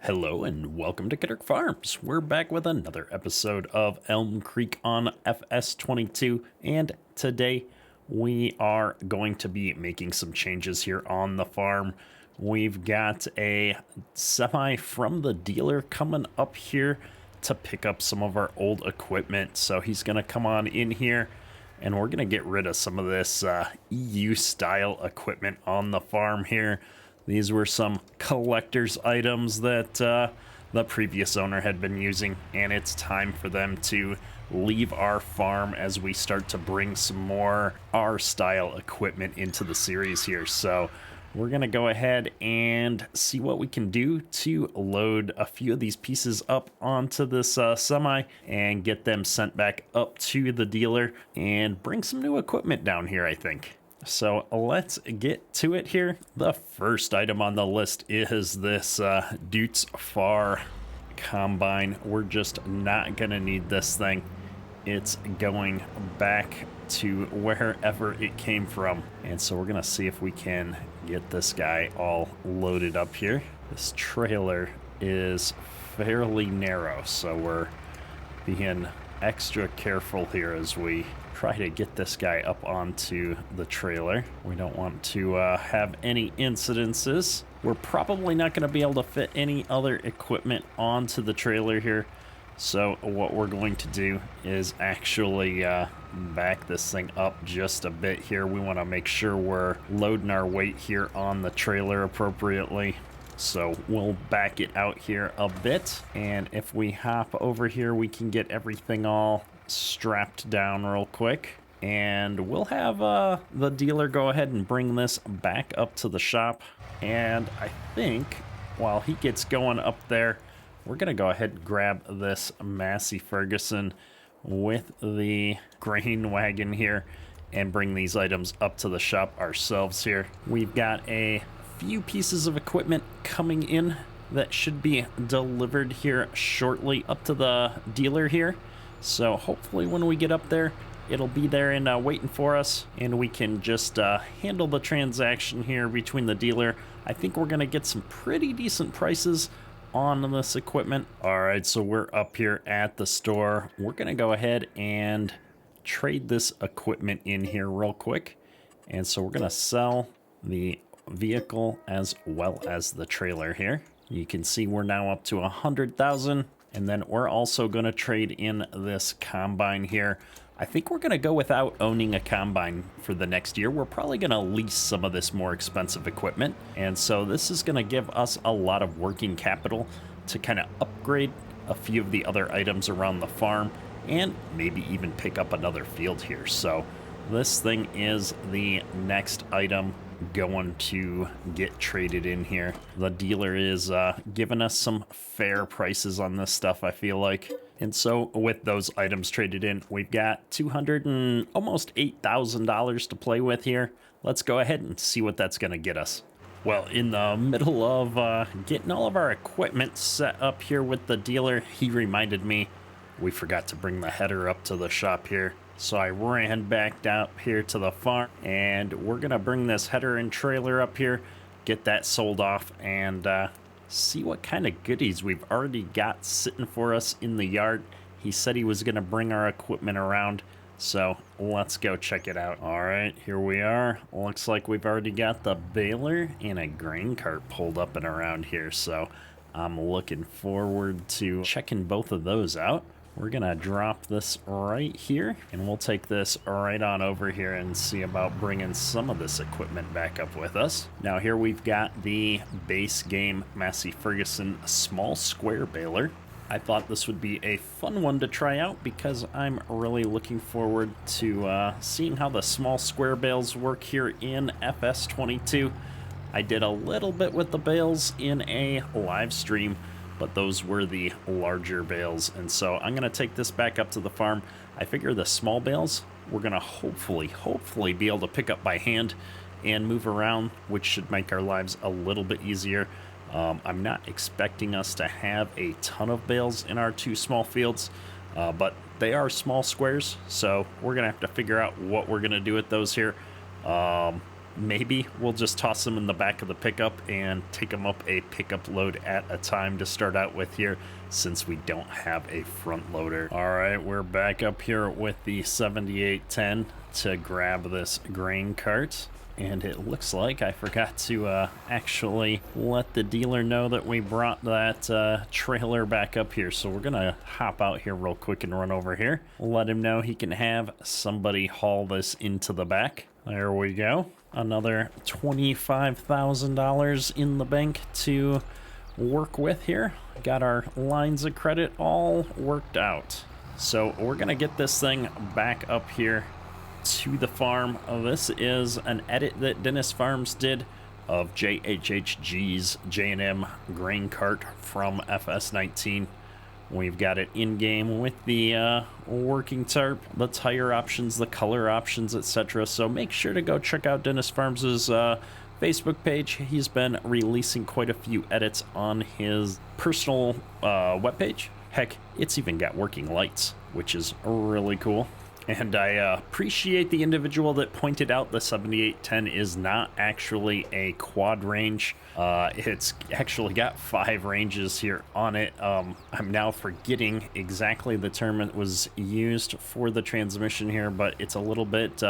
Hello and welcome to Kitterk Farms. We're back with another episode of Elm Creek on FS22, and today we are going to be making some changes here on the farm. We've got a semi from the dealer coming up here to pick up some of our old equipment, so he's going to come on in here and we're going to get rid of some of this EU style equipment on the farm here. These were some collector's items that the previous owner had been using, and it's time for them to leave our farm as we start to bring some more R-style equipment into the series here. So we're going to go ahead and see what we can do to load a few of these pieces up onto this semi and get them sent back up to the dealer and bring some new equipment down here, I think. So let's get to it here. The first item on the list is this Deutz Fahr combine. We're just not going to need this thing. It's going back to wherever it came from. And so we're going to see if we can get this guy all loaded up here. This trailer is fairly narrow, so we're being extra careful here as we try to get this guy up onto the trailer. We don't want to have any incidences. We're probably not going to be able to fit any other equipment onto the trailer here. So what we're going to do is actually back this thing up just a bit here. We want to make sure we're loading our weight here on the trailer appropriately. So we'll back it out here a bit. And if we hop over here, we can get everything all strapped down real quick, and we'll have the dealer go ahead and bring this back up to the shop. And I think while he gets going up there, we're gonna go ahead and grab this Massey Ferguson with the grain wagon here and bring these items up to the shop ourselves here. We've got a few pieces of equipment coming in that should be delivered here shortly up to the dealer here. So hopefully when we get up there, it'll be there and waiting for us, and we can just handle the transaction here between the dealer. I think we're going to get some pretty decent prices on this equipment. All right, so we're up here at the store. We're going to go ahead and trade this equipment in here real quick. And so we're going to sell the vehicle as well as the trailer here. You can see we're now up to 100,000. And then we're also going to trade in this combine here. I think we're going to go without owning a combine for the next year. We're probably going to lease some of this more expensive equipment. And so this is going to give us a lot of working capital to kind of upgrade a few of the other items around the farm and maybe even pick up another field here. So this thing is the next item going to get traded in here. The dealer is giving us some fair prices on this stuff, I feel like. And so with those items traded in, we've got $200 and almost $8,000 to play with here. Let's go ahead and see what that's going to get us. Well, in the middle of getting all of our equipment set up here with the dealer, he reminded me we forgot to bring the header up to the shop here. So I ran back down here to the farm, and we're going to bring this header and trailer up here, get that sold off, and see what kind of goodies we've already got sitting for us in the yard. He said he was going to bring our equipment around, so let's go check it out. All right, here we are. Looks like we've already got the baler and a grain cart pulled up and around here, so I'm looking forward to checking both of those out. We're gonna drop this right here, and we'll take this right on over here and see about bringing some of this equipment back up with us. Now here we've got the base game Massey Ferguson small square baler. I thought this would be a fun one to try out because I'm really looking forward to seeing how the small square bales work here in FS22. I did a little bit with the bales in a live stream, but those were the larger bales, and so I'm going to take this back up to the farm. I figure the small bales we're going to hopefully be able to pick up by hand and move around, which should make our lives a little bit easier. I'm not expecting us to have a ton of bales in our two small fields, but they are small squares, so we're going to have to figure out what we're going to do with those here. maybe we'll just toss them in the back of the pickup and take them up a pickup load at a time to start out with here, since we don't have a front loader. All right, we're back up here with the 7810 to grab this grain cart. And it looks like I forgot to actually let the dealer know that we brought that trailer back up here. So we're going to hop out here real quick and run over here. Let him know he can have somebody haul this into the back. There we go. Another $25,000 in the bank to work with here. Got our lines of credit all worked out. So we're going to get this thing back up here to the farm. This is an edit that Dennis Farms did of JHHG's J&M grain cart from FS19. We've got it in game with the working tarp, the tire options, the color options, etc. So make sure to go check out Dennis Farms' Facebook page. He's been releasing quite a few edits on his personal webpage. Heck, it's even got working lights, which is really cool. And I appreciate the individual that pointed out the 7810 is not actually a quad range. It's actually got 5 ranges here on it. I'm now forgetting exactly the term that was used for the transmission here, but it's a little bit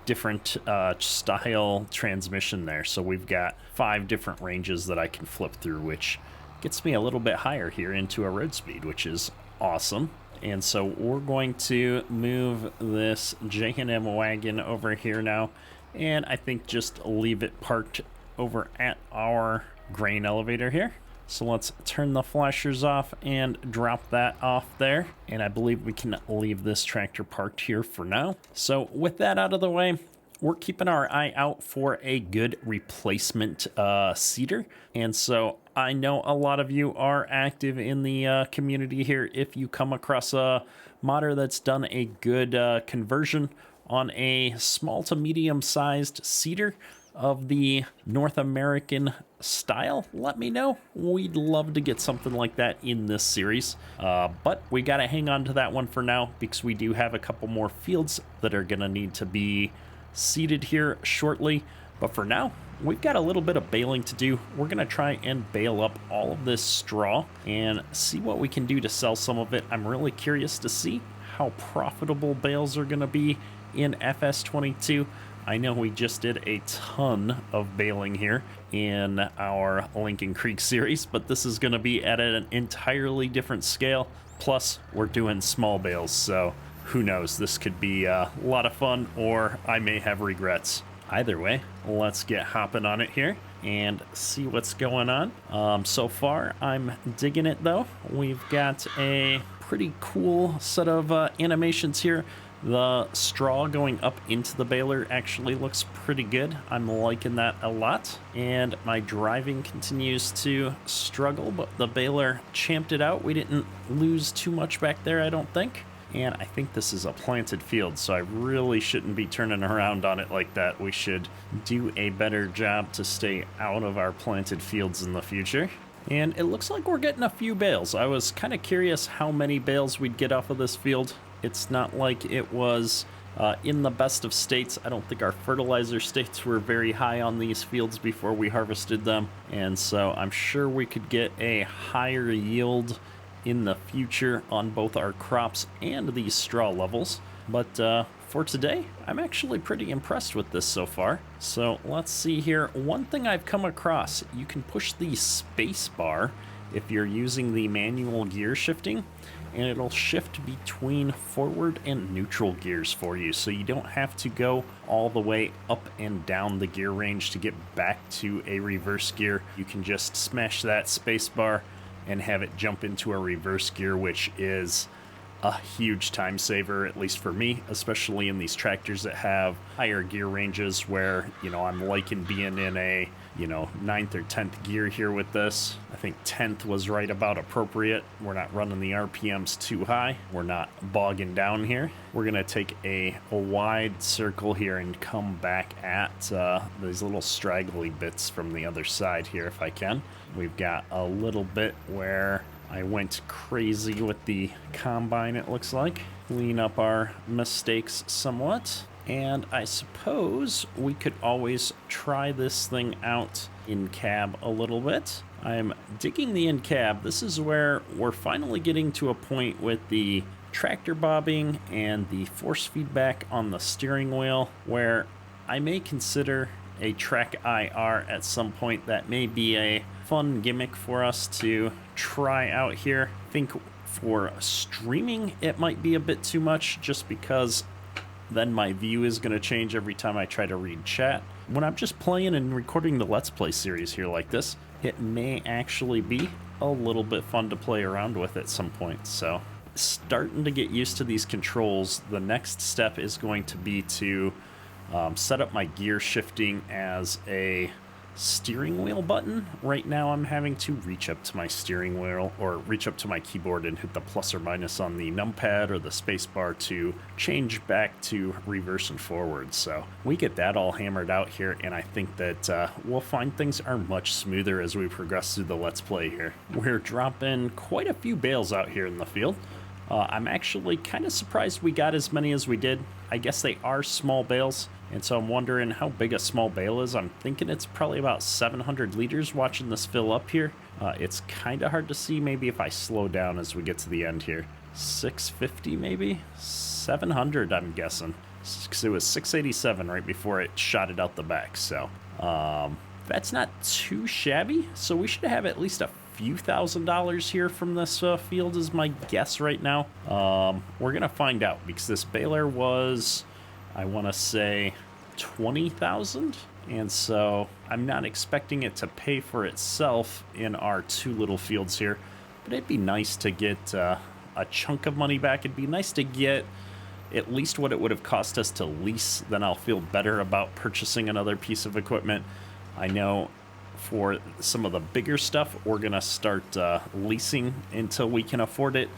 different style transmission there. So we've got 5 different ranges that I can flip through, which gets me a little bit higher here into a road speed, which is awesome. And so we're going to move this J&M wagon over here now, and I think just leave it parked over at our grain elevator here. So let's turn the flashers off and drop that off there. And I believe we can leave this tractor parked here for now. So with that out of the way, we're keeping our eye out for a good replacement seeder. And so I know a lot of you are active in the community here. If you come across a modder that's done a good conversion on a small to medium sized seeder of the North American style, let me know. We'd love to get something like that in this series. But we got to hang on to that one for now, because we do have a couple more fields that are going to need to be seeded here shortly. But for now, we've got a little bit of baling to do. We're going to try and bale up all of this straw and see what we can do to sell some of it. I'm really curious to see how profitable bales are going to be in FS22. I know we just did a ton of baling here in our ELMCREEK series, but this is going to be at an entirely different scale. Plus, we're doing small bales, so who knows? This could be a lot of fun, or I may have regrets. Either way, let's get hopping on it here and see what's going on. So far, I'm digging it though. We've got a pretty cool set of animations here. The straw going up into the baler actually looks pretty good. I'm liking that a lot. And my driving continues to struggle, but the baler champed it out. We didn't lose too much back there, I don't think. And I think this is a planted field, so I really shouldn't be turning around on it like that. We should do a better job to stay out of our planted fields in the future. And it looks like we're getting a few bales. I was kind of curious how many bales we'd get off of this field. It's not like it was in the best of states. I don't think our fertilizer states were very high on these fields before we harvested them. And so I'm sure we could get a higher yield in the future on both our crops and these straw levels. But for today, I'm actually pretty impressed with this so far. So let's see here. One thing I've come across, you can push the space bar if you're using the manual gear shifting, and it'll shift between forward and neutral gears for you. So you don't have to go all the way up and down the gear range to get back to a reverse gear. You can just smash that space bar and have it jump into a reverse gear, which is a huge time saver, at least for me, especially in these tractors that have higher gear ranges where, I'm liking being in a, 9th or 10th gear here with this. I think 10th was right about appropriate. We're not running the RPMs too high. We're not bogging down here. We're going to take a wide circle here and come back at these little straggly bits from the other side here if I can. We've got a little bit where I went crazy with the combine, it looks like. Clean up our mistakes somewhat. And I suppose we could always try this thing out in cab a little bit. I'm digging the in cab. This is where we're finally getting to a point with the tractor bobbing and the force feedback on the steering wheel where I may consider a track IR at some point. That may be a fun gimmick for us to try out here. I think for streaming it might be a bit too much just because then my view is going to change every time I try to read chat. When I'm just playing and recording the Let's Play series here like this, it may actually be a little bit fun to play around with at some point. So starting to get used to these controls, the next step is going to be to set up my gear shifting as a steering wheel button. Right now I'm having to reach up to my steering wheel or reach up to my keyboard and hit the plus or minus on the numpad or the space bar to change back to reverse and forward. So we get that all hammered out here, and I think that we'll find things are much smoother as we progress through the Let's Play here. We're dropping quite a few bales out here in the field. I'm actually kind of surprised we got as many as we did. I guess they are small bales, and so I'm wondering how big a small bale is. I'm thinking it's probably about 700 liters watching this fill up here. It's kind of hard to see maybe if I slow down as we get to the end here. 650 maybe? 700 I'm guessing. Because it was 687 right before it shot it out the back. So that's not too shabby. So we should have at least a few $1,000s here from this field is my guess right now. We're gonna find out because this baler was, I want to say, 20,000, and so I'm not expecting it to pay for itself in our two little fields here, but it'd be nice to get a chunk of money back. It'd be nice to get at least what it would have cost us to lease. Then I'll feel better about purchasing another piece of equipment. I know for some of the bigger stuff, we're going to start leasing until we can afford it.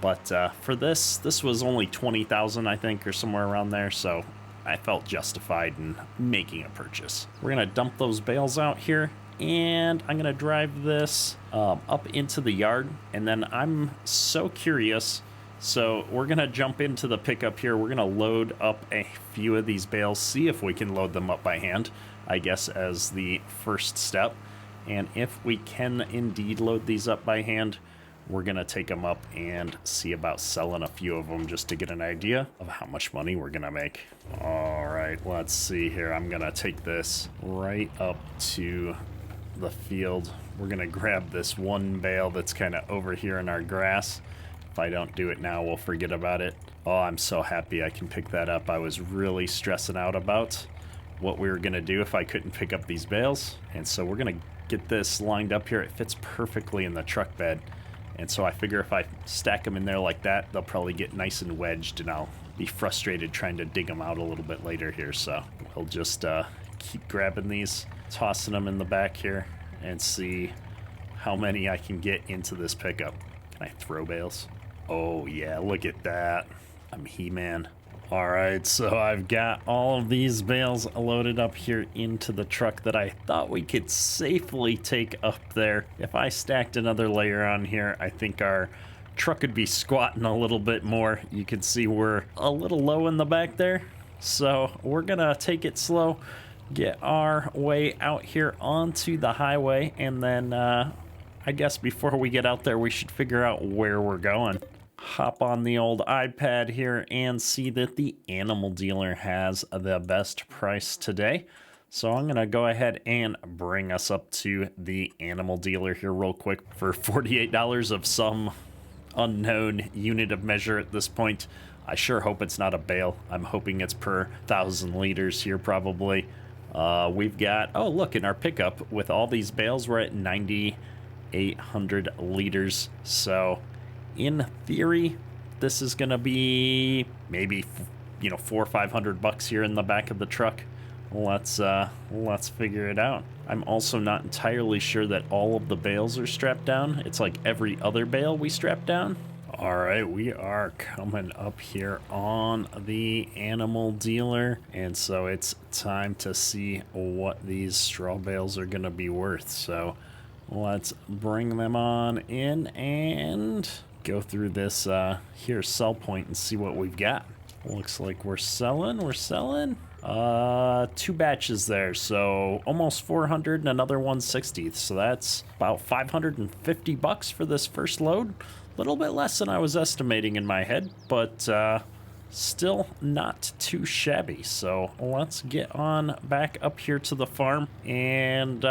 But for this was only 20,000, I think, or somewhere around there. So I felt justified in making a purchase. We're going to dump those bales out here, and I'm going to drive this up into the yard. And then I'm so curious. So we're going to jump into the pickup here. We're going to load up a few of these bales, see if we can load them up by hand, I guess, as the first step. And if we can indeed load these up by hand, we're going to take them up and see about selling a few of them just to get an idea of how much money we're going to make. All right, let's see here. I'm going to take this right up to the field. We're going to grab this one bale that's kind of over here in our grass. If I don't do it now, we'll forget about it. Oh, I'm so happy I can pick that up. I was really stressing out about what we were going to do if I couldn't pick up these bales. And so we're going to get this lined up here. It fits perfectly in the truck bed. And so I figure if I stack them in there like that, they'll probably get nice and wedged, and I'll be frustrated trying to dig them out a little bit later here. So we'll just keep grabbing these, tossing them in the back here, and see how many I can get into this pickup. Can I throw bales? Oh yeah, look at that. I'm He-Man. All right, so I've got all of these bales loaded up here into the truck that I thought we could safely take up there. If I stacked another layer on here, I think our truck would be squatting a little bit more. You can see we're a little low in the back there. So we're gonna take it slow, get our way out here onto the highway, and then I guess before we get out there, we should figure out where we're going. Hop on the old iPad here and see that the animal dealer has the best price today. So I'm going to go ahead and bring us up to the animal dealer here real quick for $48 of some unknown unit of measure at this point. I sure hope it's not a bale. I'm hoping it's per 1,000 liters here probably. We've got, oh look, in our pickup with all these bales, we're at 9,800 liters. So in theory, this is going to be maybe, you know, $400 or $500 here in the back of the truck. Let's figure it out. I'm also not entirely sure that all of the bales are strapped down. It's like every other bale we strap down. All right, we are coming up here on the animal dealer, and so it's time to see what these straw bales are going to be worth. So let's bring them on in and go through this here sell point and see what we've got. Looks like we're selling. Two batches there, so almost 400 and another 160. So that's about 550 bucks for this first load. A little bit less than I was estimating in my head, but still not too shabby. So let's get on back up here to the farm and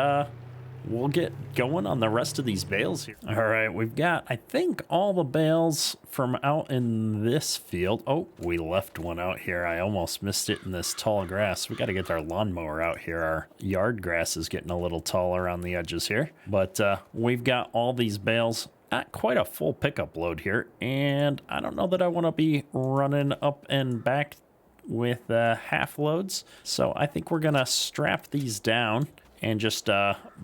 we'll get going on the rest of these bales here. All right, we've got, I think, all the bales from out in this field. Oh, we left one out here. I almost missed it in this tall grass. We got to get our lawnmower out here. Our yard grass is getting a little taller on the edges here. But we've got all these bales. Not quite a full pickup load here. And I don't know that I want to be running up and back with half loads. So I think we're going to strap these down and just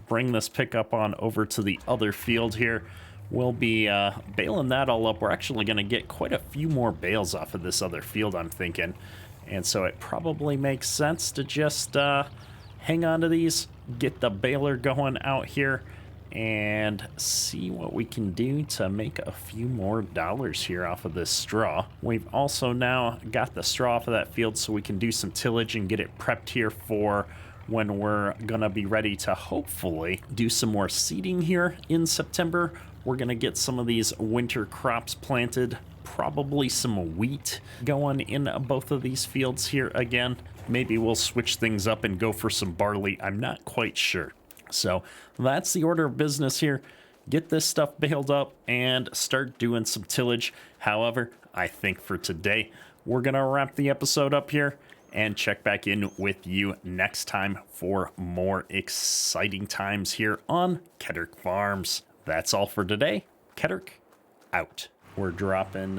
bring this pickup on over to the other field here. We'll be baling that all up. We're actually going to get quite a few more bales off of this other field, I'm thinking. And so it probably makes sense to just hang on to these, get the baler going out here, and see what we can do to make a few more dollars here off of this straw. We've also now got the straw off of that field so we can do some tillage and get it prepped here for when we're gonna be ready to hopefully do some more seeding here in September. We're gonna get some of these winter crops planted, probably some wheat going in both of these fields here again. Maybe we'll switch things up and go for some barley. I'm not quite sure. So that's the order of business here. Get this stuff baled up and start doing some tillage. However, I think for today, we're gonna wrap the episode up here and check back in with you next time for more exciting times here on Ketterick Farms. That's all for today. Ketterick out. We're dropping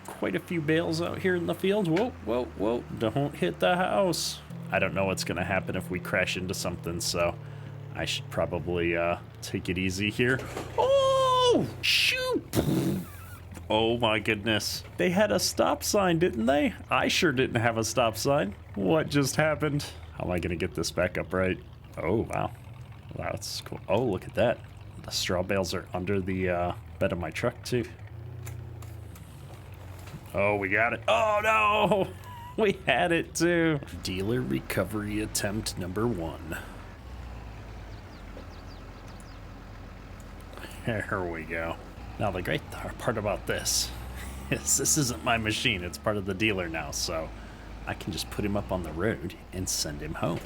quite a few bales out here in the field. Whoa, whoa, whoa. Don't hit the house. I don't know what's going to happen if we crash into something, so I should probably take it easy here. Oh, shoot. Oh my goodness. They had a stop sign, didn't they? I sure didn't have a stop sign. What just happened? How am I gonna get this back up right? Oh, wow. Wow, that's cool. Oh, look at that. The straw bales are under the bed of my truck too. Oh, we got it. Oh no! We had it too. Dealer recovery attempt number 1. There we go. Now, the great part about this is this isn't my machine. It's part of the dealer now, so I can just put him up on the road and send him home.